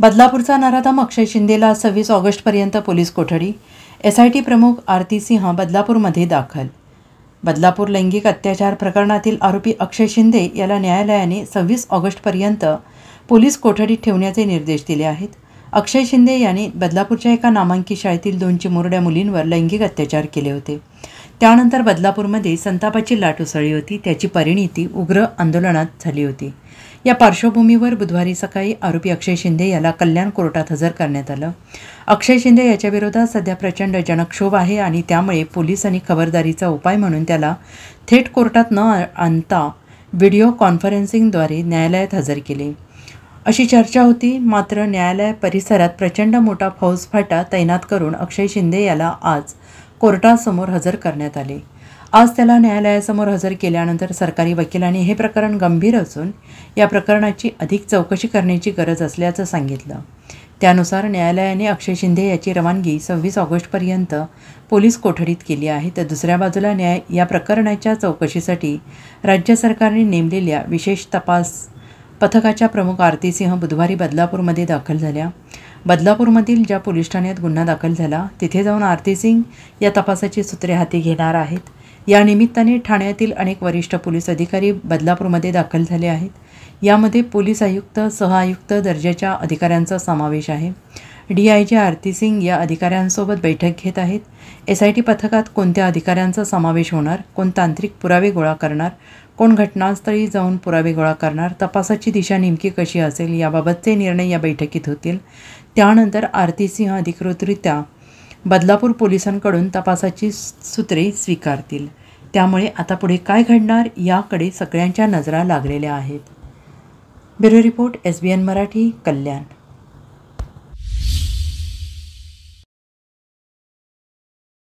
बदलापूरचा नराधम अक्षय शिंदेला 26 ऑगस्टपर्यंत पोलीस कोठडी. SIT प्रमुख आरती सिंह बदलापूरमध्ये दाखल. बदलापूर लैंगिक अत्याचार प्रकरणातील आरोपी अक्षय शिंदे याला न्यायालयाने 26 ऑगस्टपर्यंत पोलीस कोठडीत ठेवण्याचे निर्देश दिले आहेत. अक्षय शिंदे यांनी बदलापूरच्या एका नामांकित शाळेतील 2 चिमुरड्या मुलींवर लैंगिक अत्याचार केले होते. त्यानंतर बदलापूरमध्ये संतापाची लाट उसळली होती. त्याची परिणिती उग्र आंदोलनात झाली होती. या पार्श्वभूमीवर बुधवारी सकाळी आरोपी अक्षय शिंदे याला कल्याण कोर्टात हजर करण्यात आलं. अक्षय शिंदे याच्या विरोधात सध्या प्रचंड जनक्षोभ आहे आणि त्यामुळे पोलिसांनी खबरदारीचा उपाय म्हणून त्याला थेट कोर्टात न आणता व्हिडिओ कॉन्फरन्सिंगद्वारे न्यायालयात हजर केले अशी चर्चा होती. मात्र न्यायालय परिसरात प्रचंड मोठा फौजफाटा तैनात करून अक्षय शिंदे याला आज कोर्टासमोर हजर करण्यात आले. आज त्याला न्यायालयासमोर हजर केल्यानंतर सरकारी वकिलांनी हे प्रकरण गंभीर असून या प्रकरणाची अधिक चौकशी करण्याची गरज असल्याचं सांगितलं. त्यानुसार न्यायालयाने अक्षय शिंदे याची रवानगी 26 ऑगस्टपर्यंत पोलीस कोठडीत केली आहे. तर दुसऱ्या बाजूला या प्रकरणाच्या चौकशीसाठी राज्य सरकारने नेमलेल्या विशेष तपास पथकाच्या प्रमुख आरती सिंह बुधवारी बदलापूरमध्ये दाखल झाल्या. बदलापूरमधील ज्या पोलीस ठाण्यात गुन्हा दाखल झाला तिथे जाऊन आरती सिंग या तपासाची सूत्रे हाती घेणार आहेत. या निमित्ताने ठाण्यातील अनेक वरिष्ठ पोलीस अधिकारी बदलापूरमध्ये दाखल झाले आहेत. यामध्ये पोलीस आयुक्त, सहआयुक्त दर्जाच्या अधिकाऱ्यांचा समावेश आहे. DIG आरती सिंग या अधिकाऱ्यांसोबत बैठक घेत आहेत. SIT पथकात कोणत्या अधिकाऱ्यांचा समावेश होणार, कोण तांत्रिक पुरावे गोळा करणार, कोण घटनास्थळी जाऊन पुरावे गोळा करणार, तपासाची दिशा नेमकी कशी असेल याबाबतचे निर्णय या बैठकीत होतील. त्यानंतर आरती सिंह अधिकृतरित्या बदलापूर पोलिसांकडून तपासाची सूत्रे स्वीकारतील. त्यामुळे आता पुढे काय घडणार याकडे सगळ्यांच्या नजरा लागलेल्या आहेत. ब्युरो रिपोर्ट SBN मराठी, कल्याण.